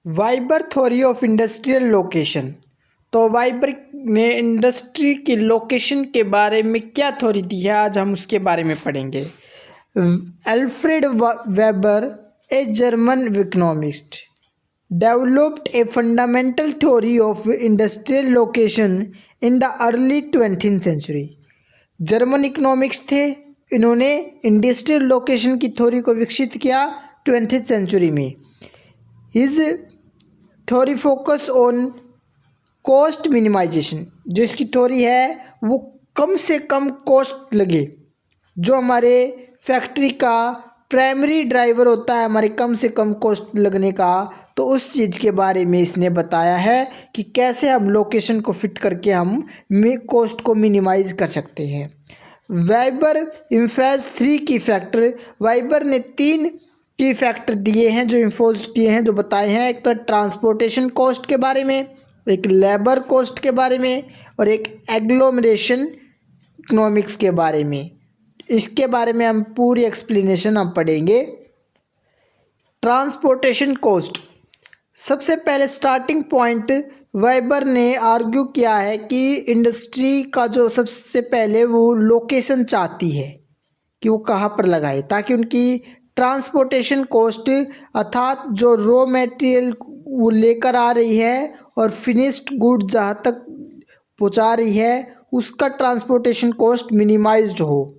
Viber theory of industrial location. तो Viber ने industry की लोकेशन के बारे में क्या थ्योरी दी है, आज हम उसके बारे में पढ़ेंगे। Alfred weber, a German economist, developed a fundamental theory of industrial location in the early 20th century। German economics थे, इन्होंने इंडस्ट्रियल लोकेशन की थ्योरी को विकसित किया 20th सेंचुरी में। His theory focus on cost minimization. जो इसकी थ्योरी है वो कम से कम कॉस्ट लगे, जो हमारे फैक्ट्री का प्राइमरी ड्राइवर होता है हमारे कम से कम कॉस्ट लगने का, तो उस चीज़ के बारे में इसने बताया है कि कैसे हम लोकेशन को फिट करके हम कॉस्ट को मिनिमाइज कर सकते हैं। वाइबर इम्फेज 3 की फैक्टर, वाइबर ने 3 की फैक्टर दिए हैं जो इम्फोज किए हैं, जो बताए हैं। एक तो ट्रांसपोर्टेशन कॉस्ट के बारे में, एक लेबर कॉस्ट के बारे में और एक एग्लोमरेशन इकोनॉमिक्स के बारे में। इसके बारे में हम पूरी एक्सप्लेनेशन हम पढ़ेंगे। ट्रांसपोर्टेशन कॉस्ट, सबसे पहले स्टार्टिंग पॉइंट वाइबर ने आर्ग्यू किया है कि इंडस्ट्री का जो सबसे पहले वो लोकेशन चाहती है कि वो कहाँ पर लगाए, ताकि उनकी ट्रांसपोर्टेशन कॉस्ट अर्थात जो रॉ मटेरियल वो लेकर आ रही है और फिनिश्ड गुड जहाँ तक पहुँचा रही है उसका ट्रांसपोर्टेशन कॉस्ट मिनिमाइज्ड हो।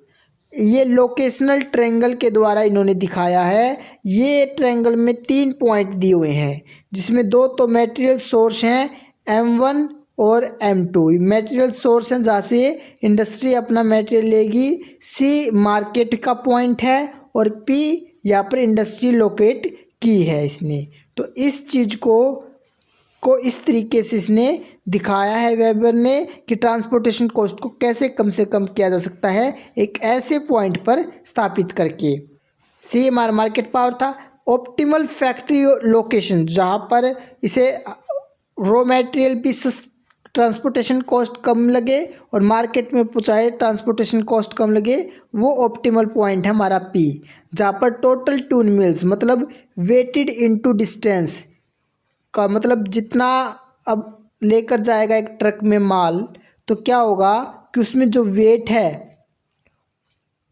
ये लोकेशनल ट्रायंगल के द्वारा इन्होंने दिखाया है। ये ट्रायंगल में 3 पॉइंट दिए हुए हैं, जिसमें 2 तो मटेरियल सोर्स हैं M1 और M2। मटेरियल सोर्स हैं जहाँ से इंडस्ट्री अपना मटेरियल लेगी। C मार्केट का पॉइंट है और P यहाँ पर इंडस्ट्री लोकेट की है इसने। तो इस चीज़ को इस तरीके से इसने दिखाया है वेबर ने कि ट्रांसपोर्टेशन कॉस्ट को कैसे कम से कम किया जा सकता है एक ऐसे पॉइंट पर स्थापित करके। सी हमारा मार्केट पावर था। ऑप्टिमल फैक्ट्री लोकेशन, जहाँ पर इसे रॉ मटेरियल भी ट्रांसपोर्टेशन कॉस्ट कम लगे और मार्केट में पहुँचाए ट्रांसपोर्टेशन कॉस्ट कम लगे, वो ऑप्टिमल पॉइंट है हमारा पी। जहाँ पर टोटल टून मिल्स मतलब वेटेड इनटू डिस्टेंस का मतलब जितना अब लेकर जाएगा एक ट्रक में माल, तो क्या होगा कि उसमें जो वेट है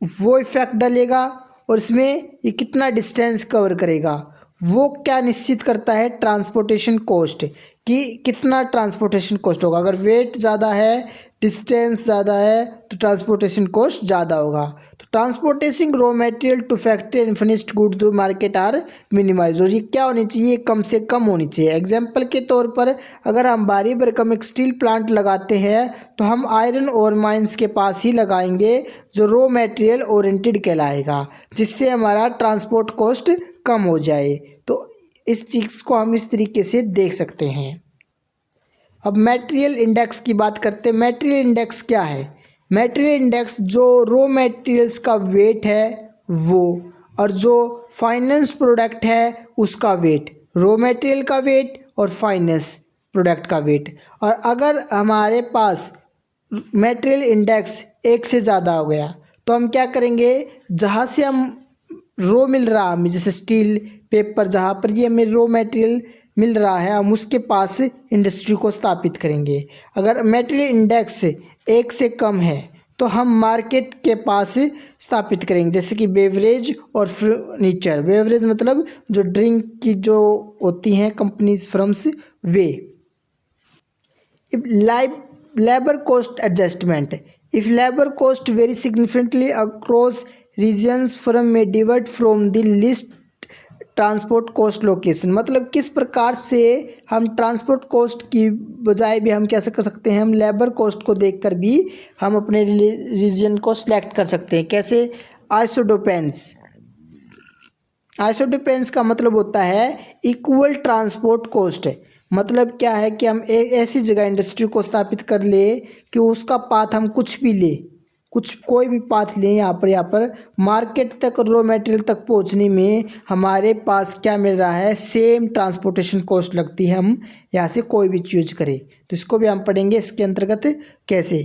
वो इफेक्ट डालेगा और इसमें ये कितना डिस्टेंस कवर करेगा, वो क्या निश्चित करता है ट्रांसपोर्टेशन कॉस्ट कि कितना ट्रांसपोर्टेशन कॉस्ट होगा। अगर वेट ज़्यादा है, डिस्टेंस ज़्यादा है तो ट्रांसपोर्टेशन कॉस्ट ज़्यादा होगा। तो transportation raw material to factory and finished good to market are minimize, और ये क्या होनी चाहिए, कम से कम होनी चाहिए। एग्जाम्पल के तौर पर अगर हम भारी भरकम एक स्टील प्लांट लगाते हैं तो हम आयरन और माइंस के पास ही लगाएंगे जो रॉ मटेरियल ओरिएंटेड कहलाएगा, जिससे हमारा ट्रांसपोर्ट कॉस्ट कम हो जाए। तो इस चीज़ को हम इस तरीके से देख सकते हैं। अब मटेरियल इंडेक्स की बात करते हैं। मटेरियल इंडेक्स क्या है? मटेरियल इंडेक्स जो रॉ मटेरियल्स का वेट है वो, और जो फाइनेंस प्रोडक्ट है उसका वेट, रॉ मटेरियल का वेट और फाइनेंस प्रोडक्ट का वेट। और अगर हमारे पास मटेरियल इंडेक्स 1 से ज़्यादा हो गया तो हम क्या करेंगे, जहाँ से हम रॉ मिल रहा हमें, जैसे स्टील, पेपर, जहाँ पर ये हमें रॉ मटेरियल मिल रहा है हम उसके पास इंडस्ट्री को स्थापित करेंगे। अगर मटेरियल इंडेक्स 1 से कम है तो हम मार्केट के पास स्थापित करेंगे, जैसे कि बेवरेज और फर्नीचर। बेवरेज मतलब जो ड्रिंक की जो होती हैं कंपनीज, फर्म्स, वे। Labour cost adjustment, if labour cost very significantly across regions, firm में divert from the list transport cost location. मतलब किस प्रकार से हम ट्रांसपोर्ट कॉस्ट की बजाय भी हम कैसे कर सकते हैं, हम लेबर कॉस्ट को देखकर भी हम अपने रीजन को सिलेक्ट कर सकते हैं। कैसे? आइसोडोपेंस। आइसोडोपेंस का मतलब होता है इक्वल ट्रांसपोर्ट कॉस्ट। मतलब क्या है कि हम ऐसी जगह इंडस्ट्री को स्थापित कर ले कि उसका पाथ हम कुछ भी ले, कोई भी पाथ लें, यहाँ पर मार्केट तक रॉ मटेरियल तक पहुँचने में हमारे पास क्या मिल रहा है, सेम ट्रांसपोर्टेशन कॉस्ट लगती है हम यहाँ से कोई भी चूज करें। तो इसको भी हम पढ़ेंगे इसके अंतर्गत कैसे।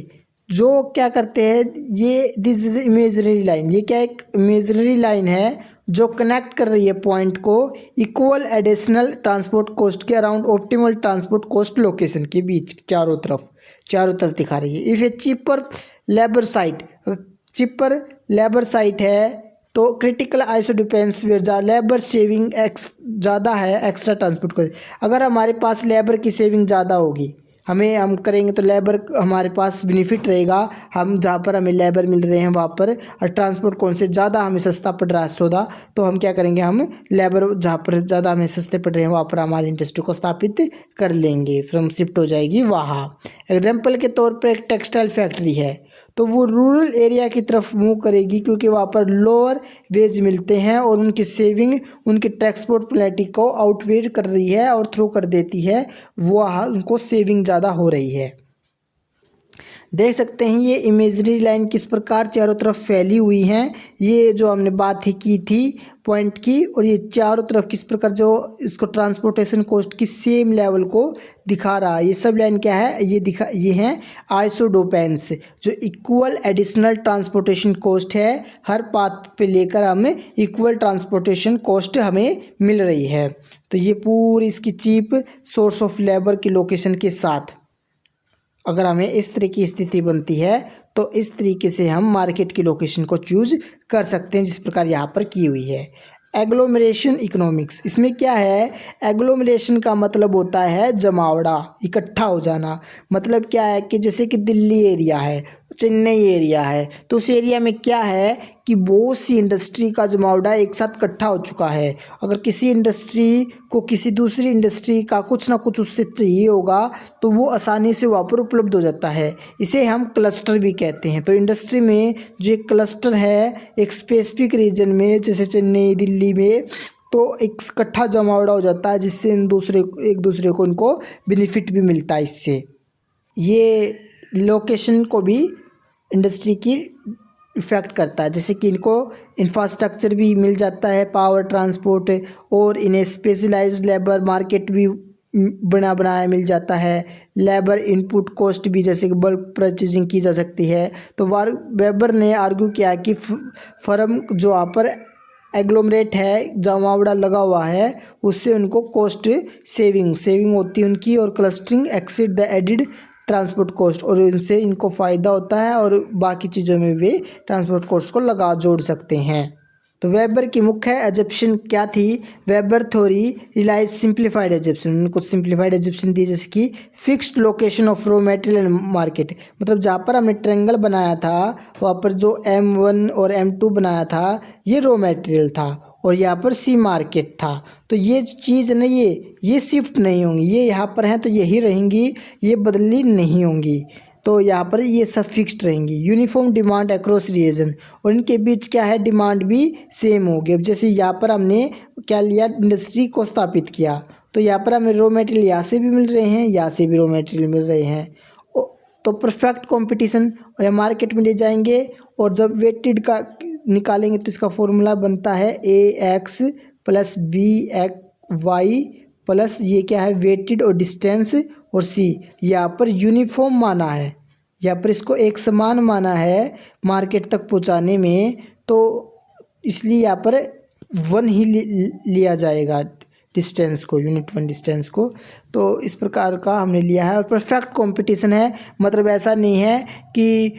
जो क्या करते हैं, ये दिस इज इमेजनरी लाइन, ये क्या एक इमेजनरी लाइन है जो कनेक्ट कर रही है पॉइंट को इक्वल एडिशनल ट्रांसपोर्ट कॉस्ट के around optimal transport cost location के बीच चारों तरफ दिखा रही है। If A cheaper labour site है तो क्रिटिकल आइसोडिपेंस वेयर जा लेबर सेविंग ज़्यादा है एक्स्ट्रा ट्रांसपोर्ट कॉस्ट। अगर हमारे पास लेबर की सेविंग ज़्यादा होगी, हम करेंगे तो लेबर हमारे पास बेनिफिट रहेगा। हम जहाँ पर हमें लेबर मिल रहे हैं वहाँ पर और ट्रांसपोर्ट कौन से ज़्यादा हमें सस्ता पड़ रहा है सौदा, तो हम क्या करेंगे, हम लेबर जहाँ पर ज़्यादा हमें सस्ते पड़ रहे हैं वहाँ पर हमारी इंडस्ट्री को स्थापित कर लेंगे, फिर हम शिफ्ट हो जाएगी वहाँ। एग्जाम्पल के तौर पर एक टेक्सटाइल फैक्ट्री है तो वो रूरल एरिया की तरफ मूव करेगी क्योंकि वहाँ पर लोअर वेज मिलते हैं और उनकी सेविंग उनकी ट्रांसपोर्टेबिलिटी को आउटवेट कर रही है और थ्रू कर देती है, वहाँ उनको सेविंग ज़्यादा हो रही है। देख सकते हैं ये इमेजरी लाइन किस प्रकार चारों तरफ फैली हुई हैं। ये जो हमने बात ही की थी पॉइंट की, और ये चारों तरफ किस प्रकार जो इसको ट्रांसपोर्टेशन कॉस्ट की सेम लेवल को दिखा रहा है। ये सब लाइन क्या है, ये हैं आइसोडोपेंस जो इक्वल एडिशनल ट्रांसपोर्टेशन कॉस्ट है। हर पाथ पे लेकर हमें इक्वल ट्रांसपोर्टेशन कॉस्ट हमें मिल रही है। तो ये पूरी इसकी चीप सोर्स ऑफ लेबर की लोकेशन के साथ अगर हमें इस तरह की स्थिति बनती है तो इस तरीके से हम मार्केट की लोकेशन को चूज कर सकते हैं जिस प्रकार यहाँ पर की हुई है। एग्लोमरेशन इकोनॉमिक्स, इसमें क्या है, एग्लोमरेशन का मतलब होता है जमावड़ा, इकट्ठा हो जाना। मतलब क्या है कि जैसे कि दिल्ली एरिया है, चेन्नई एरिया है, तो उस एरिया में क्या है कि बहुत सी इंडस्ट्री का जमावड़ा एक साथ इकट्ठा हो चुका है। अगर किसी इंडस्ट्री को किसी दूसरी इंडस्ट्री का कुछ ना कुछ उससे चाहिए होगा तो वो आसानी से वहाँ पर उपलब्ध हो जाता है। इसे हम क्लस्टर भी कहते हैं। तो इंडस्ट्री में जो एक क्लस्टर है एक स्पेसिफिक रीजन में, जैसे चेन्नई दिल्ली में, तो एक इकट्ठा जमावड़ा हो जाता है जिससे एक दूसरे को उनको बेनिफिट भी मिलता है। इससे ये लोकेशन को भी इंडस्ट्री की इफ़ेक्ट करता है। जैसे कि इनको इंफ्रास्ट्रक्चर भी मिल जाता है, पावर ट्रांसपोर्ट, और इन्हें स्पेशलाइज्ड लेबर मार्केट भी बनाया मिल जाता है। लेबर इनपुट कॉस्ट भी जैसे कि बल्क परचेजिंग की जा सकती है। तो वेबर ने आर्ग्यू किया कि फर्म जो यहाँ पर एग्लोमरेट है, जमावड़ा लगा हुआ है, उससे उनको कॉस्ट सेविंग होती है उनकी, और clustering exceed the added transport cost, और इनसे इनको फ़ायदा होता है और बाकी चीज़ों में भी ट्रांसपोर्ट कॉस्ट को जोड़ सकते हैं। तो वेबर की मुख्य एजप्शन क्या थी, Weber theory relies simplified assumption. उनको सिंप्लीफाइड एजप्शन दी जैसे कि fixed location of raw material and market. मतलब जहाँ पर हमने ट्रायंगल बनाया था वहाँ पर जो M1 और M2 बनाया था ये रॉ मटेरियल था और यहाँ पर सी मार्केट था। तो ये चीज़ ना ये शिफ्ट नहीं होंगी, ये यहाँ पर हैं तो यही रहेंगी, ये बदली नहीं होंगी। तो यहाँ पर ये सब फिक्स्ड रहेंगी। यूनिफॉर्म डिमांड अक्रॉस रीजन, और इनके बीच क्या है, डिमांड भी सेम होगी। अब जैसे यहाँ पर हमने क्या लिया, इंडस्ट्री को स्थापित किया, तो यहाँ पर हमें रॉ मटेरियल यहाँ से भी मिल रहे हैं, यहाँ से भी रॉ मटेरियल मिल रहे हैं। तो परफेक्ट कंपटीशन, और हम मार्केट में ले जाएंगे और जब वेटेड का निकालेंगे तो इसका फॉर्मूला बनता है AX + BY प्लस ये क्या है, वेटेड और डिस्टेंस, और C यहाँ पर यूनिफॉर्म माना है, यहाँ पर इसको एक समान माना है मार्केट तक पहुँचाने में, तो इसलिए यहाँ पर 1 ही लिया जाएगा डिस्टेंस को, यूनिट 1 डिस्टेंस को। तो इस प्रकार का हमने लिया है। और परफेक्ट कंपटीशन है, मतलब ऐसा नहीं है कि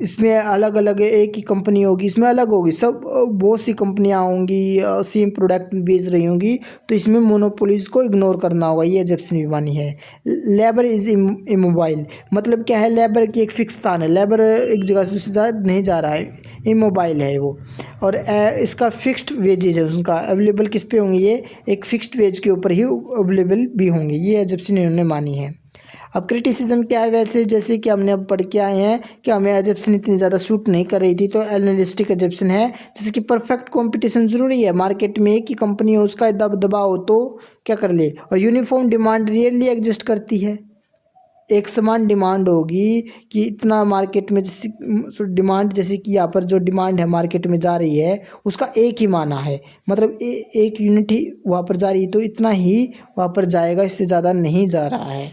इसमें अलग अलग एक ही कंपनी होगी, इसमें अलग होगी, सब बहुत सी कंपनियां होंगी, सेम प्रोडक्ट भी बेच रही होंगी, तो इसमें मोनोपोलीज को इग्नोर करना होगा, ये एजप्शन भी मानी है। लेबर इज़ इमोबाइल, मतलब क्या है, लेबर की एक फिक्स स्थान है, लेबर एक जगह से दूसरी जगह नहीं जा रहा है, इमोबाइल है वो। और इसका फिक्स्ड वेजेज है, उनका अवेलेबल किस पे होंगे, ये एक फिक्स्ड वेज के ऊपर ही अवेलेबल भी होंगे, ये एजप्शन इन्होंने मानी है। अब क्रिटिसिज्म क्या है, वैसे जैसे कि हमने अब पढ़ के आए हैं कि हमें एजप्शन इतनी ज़्यादा सूट नहीं कर रही थी, तो एनालिस्टिक एजप्शन है, जैसे कि परफेक्ट कंपटीशन ज़रूरी है, मार्केट में एक ही कंपनी हो उसका दबदबा हो तो क्या कर ले। और यूनिफॉर्म डिमांड रियली एग्जिस्ट करती है, एक समान डिमांड होगी कि इतना मार्केट में जैसे डिमांड, जैसे कि यहाँ पर जो डिमांड है मार्केट में जा रही है उसका एक ही माना है, मतलब एक यूनिट ही वहाँ पर जा रही है तो इतना ही वहाँ पर जाएगा, इससे ज़्यादा नहीं जा रहा है।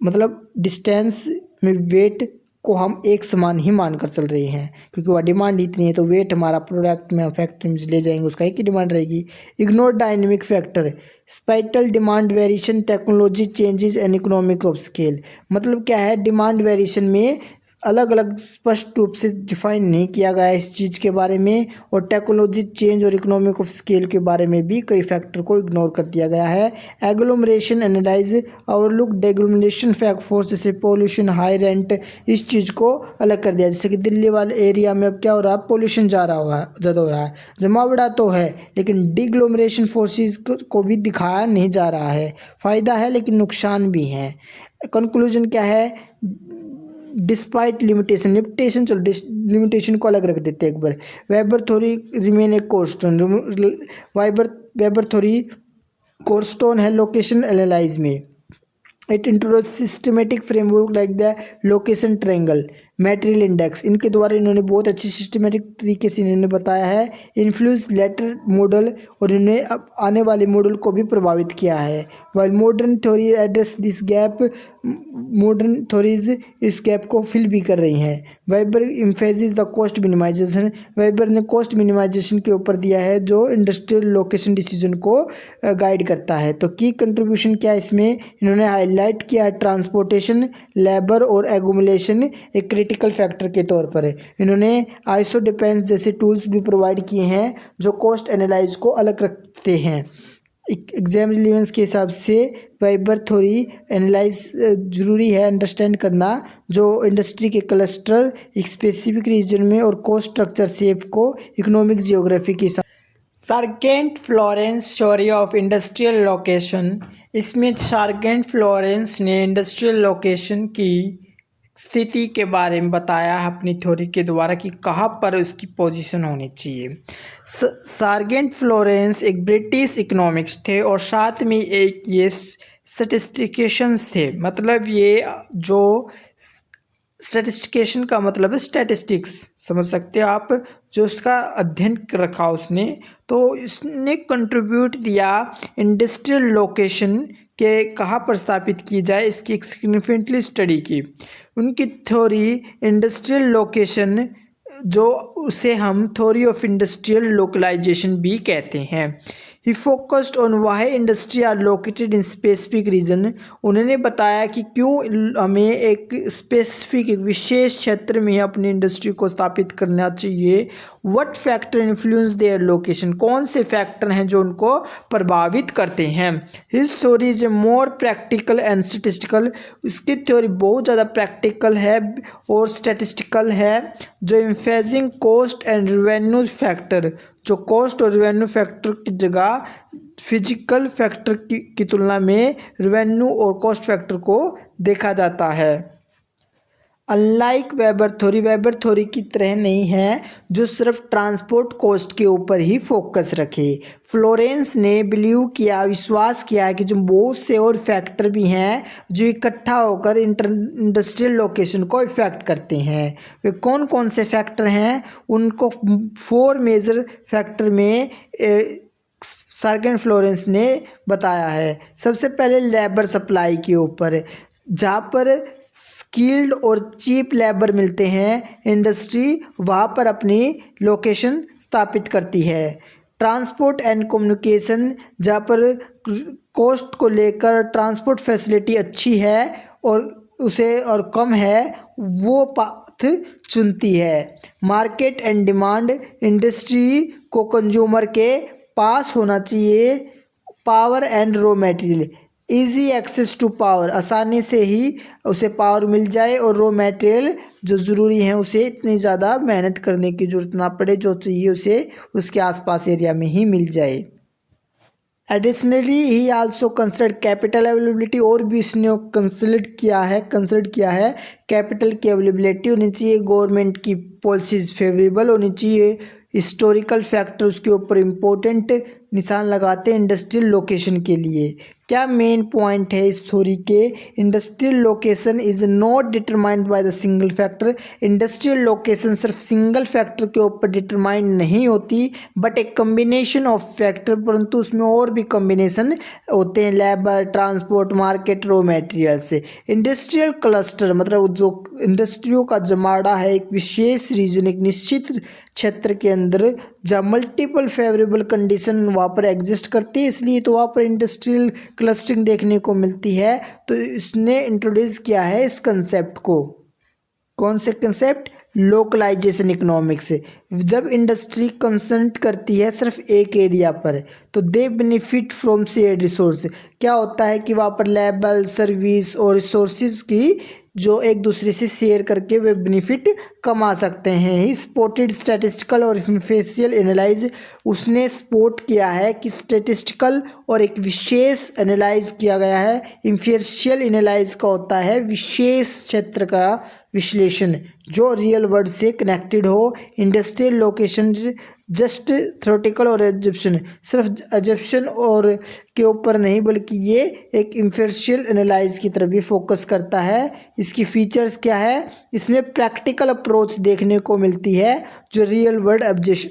मतलब डिस्टेंस में वेट को हम एक समान ही मानकर चल रहे हैं, क्योंकि वह डिमांड इतनी है तो वेट हमारा प्रोडक्ट में फैक्ट्री में ले जाएंगे उसका एक ही डिमांड रहेगी। Ignore dynamic factor, spatial demand variation, technology changes and economic of scale. मतलब क्या है, डिमांड वेरिएशन में अलग अलग स्पष्ट रूप से डिफाइन नहीं किया गया है इस चीज़ के बारे में, और टेक्नोलॉजी चेंज और इकोनॉमिक ऑफ स्केल के बारे में भी कई फैक्टर को इग्नोर कर दिया गया है। Agglomeration analyse overlook deglomeration fact force, जैसे पोल्यूशन, हाई रेंट, इस चीज़ को अलग कर दिया। जैसे कि दिल्ली वाले एरिया में अब क्या हो रहा है, पोल्यूशन ज़्यादा हो रहा है, जमावड़ा तो है लेकिन डिग्लोमरेशन फोर्सेस को भी दिखाया नहीं जा रहा है। फ़ायदा है लेकिन नुकसान भी हैं। कंक्लूजन क्या है, डिस्पाइट लिमिटेशन चलो लिमिटेशन को अलग रख देते हैं एक बार। Weber theory remain a cornerstone, Weber theory cornerstone है लोकेशन एनालाइज में। It introduce systematic framework like the location triangle, material index, इनके द्वारा इन्होंने बहुत अच्छी सिस्टमेटिक तरीके से इन्होंने बताया है। इन्फ्लुएंस लेटर मॉडल, और इन्होंने अब आने वाले मॉडल को भी प्रभावित किया है। While modern theory address this gap, modern theories इस गैप को फिल भी कर रही हैं। Weber emphasis the cost minimization, Weber ने कॉस्ट मिनिमाइजेशन के ऊपर दिया है जो इंडस्ट्रियल लोकेशन डिसीजन को गाइड करता है। तो की कंट्रीब्यूशन क्या है इसमें, इन्होंने हाईलाइट किया है ट्रांसपोर्टेशन, लेबर और एगुमुलेशन एक क्रिटिकल फैक्टर के तौर पर है। इन्होंने आइसो डिपेंस जैसे टूल्स भी प्रोवाइड किए हैं जो कॉस्ट एनालाइज को अलग रखते हैं। एग्जाम रिलेवेंस के हिसाब से वेबर थ्योरी एनालाइज जरूरी है अंडरस्टैंड करना, जो इंडस्ट्री के क्लस्टर एक स्पेसिफिक रीजन में और कॉस्ट स्ट्रक्चर शेप को इकोनॉमिक जियोग्राफी के साथ। Sergeant Florence theory of industrial location, इसमें सार्जेंट फ्लोरेंस ने इंडस्ट्रियल लोकेशन की स्थिति के बारे में बताया है अपनी थ्योरी के द्वारा कि कहाँ पर उसकी पोजीशन होनी चाहिए। सार्जेंट फ्लोरेंस एक ब्रिटिश इकोनॉमिक्स थे और साथ में एक ये स्टैटिस्टिशियंस थे। मतलब ये जो स्टैटिस्टिकेशन का मतलब है स्टैटिस्टिक्स, समझ सकते हो आप, जो उसका अध्ययन रखा उसने, तो इसने कंट्रीब्यूट दिया इंडस्ट्रियल लोकेशन के कहाँ पर स्थापित की जाए इसकी एक सिग्निफिकेंटली स्टडी की। उनकी थ्योरी इंडस्ट्रियल लोकेशन, जो उसे हम थ्योरी ऑफ इंडस्ट्रियल लोकलाइजेशन भी कहते हैं। He focused on why industry are located in specific region, उन्होंने बताया कि क्यों हमें एक स्पेसिफिक एक विशेष क्षेत्र में अपनी इंडस्ट्री को स्थापित करना चाहिए। What factor influence their location, कौन से फैक्टर हैं जो उनको प्रभावित करते हैं। His theory is a more practical and statistical, उसकी थ्योरी बहुत ज़्यादा प्रैक्टिकल है और स्टैटिस्टिकल है, जो emphasising cost and revenue factor, जो कॉस्ट और रेवेन्यू फैक्टर की जगह फिजिकल फैक्टर की तुलना में रेवेन्यू और कॉस्ट फैक्टर को देखा जाता है। अनलाइक वेबर थ्योरी की तरह नहीं है जो सिर्फ ट्रांसपोर्ट कॉस्ट के ऊपर ही फोकस रखे। फ्लोरेंस ने बिलीव किया, विश्वास किया कि जो बहुत से और फैक्टर भी हैं जो इकट्ठा होकर इंडस्ट्रियल लोकेशन को इफेक्ट करते हैं। वे कौन कौन से फैक्टर हैं, उनको 4 मेजर फैक्टर में सार्जेंट फ्लोरेंस ने बताया है। सबसे पहले लेबर सप्लाई के ऊपर, जहाँ पर स्किल्ड और चीप लेबर मिलते हैं इंडस्ट्री वहाँ पर अपनी लोकेशन स्थापित करती है। ट्रांसपोर्ट एंड कम्युनिकेशन, जहाँ पर कॉस्ट को लेकर ट्रांसपोर्ट फैसिलिटी अच्छी है और उसे और कम है वो पाथ चुनती है। मार्केट एंड डिमांड, इंडस्ट्री को कंज्यूमर के पास होना चाहिए। Power and raw material, easy access to power, आसानी से ही उसे पावर मिल जाए और रॉ मटेरियल जो ज़रूरी है उसे इतनी ज़्यादा मेहनत करने की ज़रूरत ना पड़े, जो चाहिए उसे उसके आसपास एरिया में ही मिल जाए। एडिशनली ही आल्सो कंसिडर कैपिटल अवेलेबिलिटी, और भी इसने कंसिडर किया है कैपिटल की अवेलेबिलिटी होनी चाहिए, गवर्नमेंट की पॉलिसीज़ फेवरेबल होनी चाहिए, हिस्टोरिकल फैक्टर उसके ऊपर इम्पोर्टेंट निशान लगाते हैं इंडस्ट्रियल लोकेशन के लिए। क्या मेन पॉइंट है इस थ्योरी के? Industrial location is not determined by the single factor. Industrial location सिर्फ सिंगल फैक्टर के ऊपर डिटरमाइंड नहीं होती, बट एक कम्बिनेशन ऑफ फैक्टर, परंतु उसमें और भी कम्बिनेशन होते हैं, labour, transport, market, raw materials. Industrial cluster मतलब जो इंडस्ट्रियों का जमाड़ा है एक विशेष रीजन, एक निश्चित क्षेत्र के अंदर, जहाँ मल्टीपल फेवरेबल कंडीशन वहाँ पर एग्जिस्ट करती है, इसलिए तो वहाँ पर इंडस्ट्रियल क्लस्टरिंग देखने को मिलती है। तो इसने इंट्रोड्यूस किया है इस कंसेप्ट को। कौन से कंसेप्ट? Localization economics. जब इंडस्ट्री कंसंट्रेट करती है सिर्फ एक एरिया पर, तो they benefit from shared resource. क्या होता है कि वहाँ पर लेबर, सर्विस और रिसोर्सेज की जो एक दूसरे से शेयर करके वे बेनिफिट कमा सकते हैं। ही स्पोर्टेड स्टैटिस्टिकल और इन्फेशियल एनालाइज। उसने स्पोर्ट किया है कि स्टैटिस्टिकल और एक विशेष एनालाइज किया गया है। इन्फेशियल एनालाइज का होता है विशेष क्षेत्र का विश्लेषण जो रियल वर्ल्ड से कनेक्टेड हो। इंडस्ट्रियल लोकेशन जस्ट थ्योरेटिकल और एजप्शन, सिर्फ एजप्शन और के ऊपर नहीं, बल्कि ये एक इन्फेशियल एनालाइज की तरफ भी फोकस करता है। इसकी फीचर्स क्या है? इसमें प्रैक्टिकल अप्रोच देखने को मिलती है जो रियल वर्ल्ड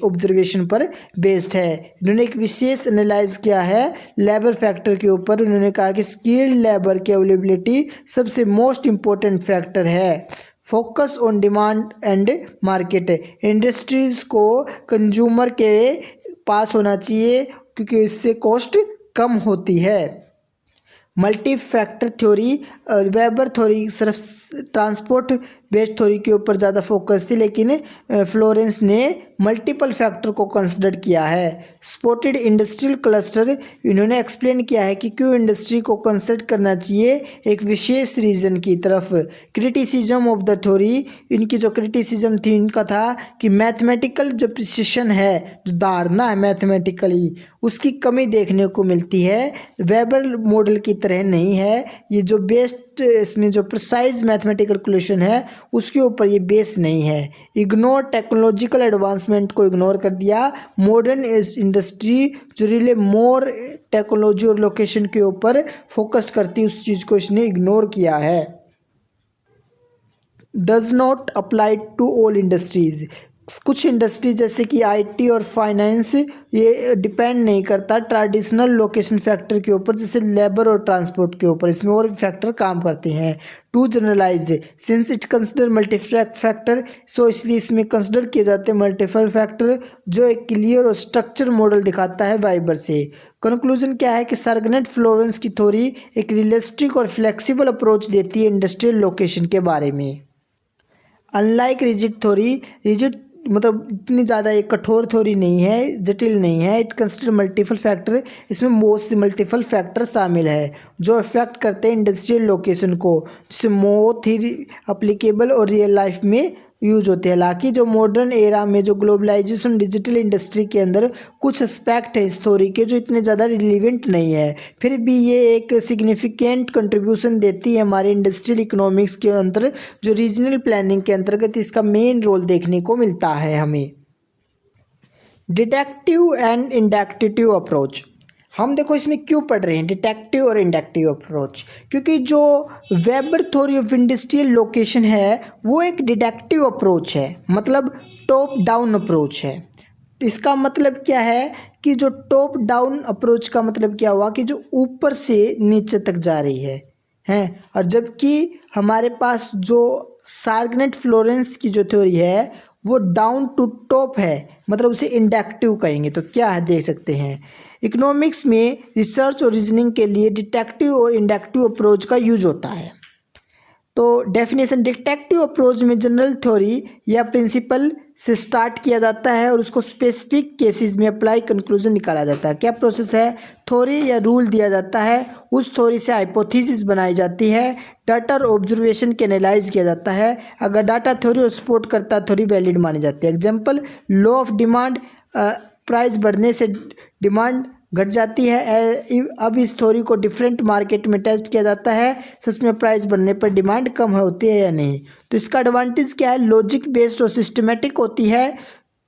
ऑब्जर्वेशन पर बेस्ड है। इन्होंने एक विशेष एनालाइज किया है लेबर फैक्टर के ऊपर। उन्होंने कहा कि स्किल्ड लेबर की अवेलेबिलिटी सबसे मोस्ट इम्पोर्टेंट फैक्टर है। Focus on demand and market. Industries को कंज्यूमर के पास होना चाहिए क्योंकि इससे कॉस्ट कम होती है। Multi factor theory, weber theory सिर्फ ट्रांसपोर्ट बेस्ड थ्योरी के ऊपर ज़्यादा फोकस थी, लेकिन फ्लोरेंस ने मल्टीपल फैक्टर को कंसिडर किया है। स्पोर्टेड इंडस्ट्रियल क्लस्टर, इन्होंने एक्सप्लेन किया है कि क्यों इंडस्ट्री को कंसिडर करना चाहिए एक विशेष रीजन की तरफ। क्रिटिसिज्म ऑफ द थ्योरी, इनकी जो क्रिटिसिज्म थी इनका था कि मैथमेटिकल जो प्रिसिशन है, जो धारणा है मैथमेटिकली, उसकी कमी देखने को मिलती है। वेबर मॉडल की तरह नहीं है ये, जो बेस्ड इसमें जो प्रिसाइज मैथमेटिकल कैलकुलेशन है उसके ऊपर ये बेस नहीं है। इग्नोर टेक्नोलॉजिकल एडवांसमेंट को इग्नोर कर दिया। मॉडर्न इंडस्ट्री जो रिले मोर टेक्नोलॉजी और लोकेशन के ऊपर फोकस करती है, उस चीज़ को इसने इग्नोर किया है। Does not apply to all industries. कुछ इंडस्ट्री जैसे कि आईटी और फाइनेंस ये डिपेंड नहीं करता ट्रेडिशनल लोकेशन फैक्टर के ऊपर, जैसे लेबर और ट्रांसपोर्ट के ऊपर, इसमें और भी फैक्टर काम करते हैं। To generalise since it consider multiple factor, so इसलिए इसमें कंसिडर किए जाते हैं मल्टीपल फैक्टर जो एक क्लियर और स्ट्रक्चर मॉडल दिखाता है वाइबर से। कंक्लूजन क्या है कि सर्गनेट फ्लोरेंस की थ्योरी एक रियलिस्टिक और फ्लेक्सिबल अप्रोच देती है इंडस्ट्रियल लोकेशन के बारे में। अनलाइक रिजिड थ्योरी, रिजिड मतलब इतनी ज़्यादा एक कठोर थ्योरी नहीं है, जटिल नहीं है। इट कंसिडर मल्टीपल फैक्टर, इसमें बहुत से मल्टीपल फैक्टर शामिल है जो इफेक्ट करते हैं इंडस्ट्रियल लोकेशन को, जिससे बहुत ही अप्लीकेबल और रियल लाइफ में यूज होते हैं। हालांकि जो मॉडर्न एरा में जो ग्लोबलाइजेशन डिजिटल इंडस्ट्री के अंदर कुछ एस्पेक्ट है इस थ्योरी के जो इतने ज़्यादा रिलीवेंट नहीं है, फिर भी ये एक सिग्निफिकेंट कंट्रीब्यूशन देती है हमारे इंडस्ट्रियल इकोनॉमिक्स के अंदर, जो रीजनल प्लानिंग के अंतर्गत इसका मेन रोल देखने को मिलता है हमें। डिडक्टिव एंड इंडक्टिव अप्रोच, हम देखो इसमें क्यों पढ़ रहे हैं डिटेक्टिव और इंडक्टिव अप्रोच, क्योंकि जो weber theory of industrial location है वो एक डिडक्टिव अप्रोच है, मतलब टॉप डाउन अप्रोच है। इसका मतलब क्या है कि जो टॉप डाउन अप्रोच का मतलब क्या हुआ कि जो ऊपर से नीचे तक जा रही है, और जबकि हमारे पास जो सर्गनेट फ्लोरेंस की जो थ्योरी है वो डाउन टू टॉप है, मतलब उसे इंडक्टिव कहेंगे। तो क्या है देख सकते हैं, इकोनॉमिक्स में रिसर्च और रीजनिंग के लिए डिटेक्टिव और इंडक्टिव अप्रोच का यूज होता है। तो डेफिनेशन, डिटेक्टिव अप्रोच में जनरल थ्योरी या प्रिंसिपल से स्टार्ट किया जाता है और उसको स्पेसिफिक केसेस में अप्लाई कंक्लूजन निकाला जाता है। क्या प्रोसेस है, थ्योरी या रूल दिया जाता है, उस थ्योरी से हाइपोथेसिस बनाई जाती है, डाटा और ऑब्जर्वेशन के एनालाइज किया जाता है। अगर डाटा थ्योरी और सपोर्ट करता है थ्योरी वैलिड मानी जाती है। Example, law of demand, price बढ़ने से डिमांड घट जाती है। अब इस थ्योरी को डिफरेंट मार्केट में टेस्ट किया जाता है, सच में प्राइस बढ़ने पर डिमांड कम होती है या नहीं। तो इसका एडवांटेज क्या है, लॉजिक बेस्ड और सिस्टमेटिक होती है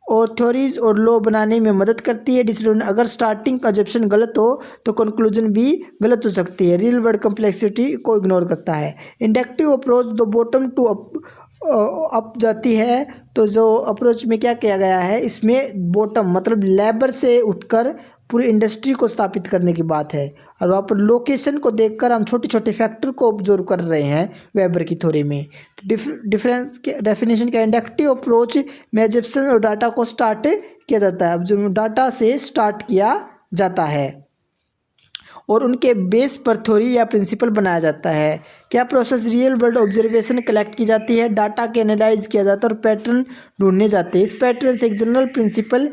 और थ्योरीज और लॉ बनाने में मदद करती है। डिसएडवांटेज, अगर स्टार्टिंग कंजप्शन गलत हो तो कंक्लूजन भी गलत हो सकती है। रियल वर्ल्ड कम्प्लेक्सिटी को इग्नोर करता है। Inductive approach the bottom to up जाती है, तो जो अप्रोच में क्या किया गया है, इसमें बॉटम मतलब लेबर से उठकर पूरी इंडस्ट्री को स्थापित करने की बात है। और वहाँ पर लोकेशन को देखकर हम छोटे छोटे फैक्टर को ऑब्जर्व कर रहे हैं वेबर की थ्योरी में। डिफरेंस के डेफिनेशन का, इंडक्टिव अप्रोच में एजम्पशन और डाटा को स्टार्ट किया जाता है। अब जो डाटा से स्टार्ट किया जाता है और उनके बेस पर थ्योरी या प्रिंसिपल बनाया जाता है। क्या process, real world observation collect की जाती है, डाटा के एनालाइज किया जाता है और पैटर्न ढूंढने जाते हैं। इस पैटर्न से एक जनरल प्रिंसिपल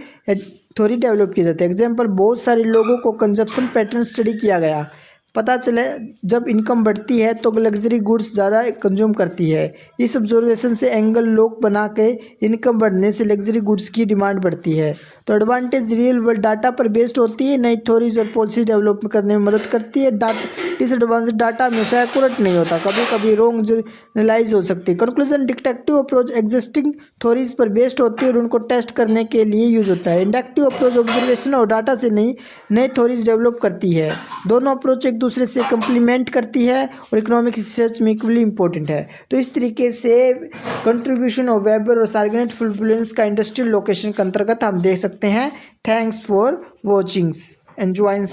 थ्योरी डेवलप की जाती है। एग्जाम्पल, बहुत सारे लोगों को कंजप्शन पैटर्न स्टडी किया गया, पता चले जब इनकम बढ़ती है तो लग्जरी गुड्स ज़्यादा कंज्यूम करती है। इस ऑब्जर्वेशन से एंगल लॉक बना के इनकम बढ़ने से लग्जरी गुड्स की डिमांड बढ़ती है। तो एडवांटेज, रियल वर्ल्ड डाटा पर बेस्ड होती है, नई थ्योरीज और पॉलिसी डेवलप करने में मदद करती है। डिसएडवांटेज, डाटा हमेशा एक्यूरेट नहीं होता, कभी कभी रॉन्ग जनरलाइज हो सकती है। Conclusion, deductive approach existing theories पर बेस्ड होती है और उनको टेस्ट करने के लिए यूज होता है। इंडक्टिव अप्रोच ऑब्जर्वेशन और डाटा से नई थ्योरीज डेवलप करती है। दोनों अप्रोच एक दूसरे से कम्प्लीमेंट करती है और इकोनॉमिक रिसर्च में इक्वली इंपॉर्टेंट है। तो इस तरीके से कंट्रीब्यूशन ऑफ वेबर और सार्गेनेट इन्फ्लुएंस का इंडस्ट्रियल लोकेशन के अंतर्गत हम देख सकते हैं। Thanks for watchings, enjoy.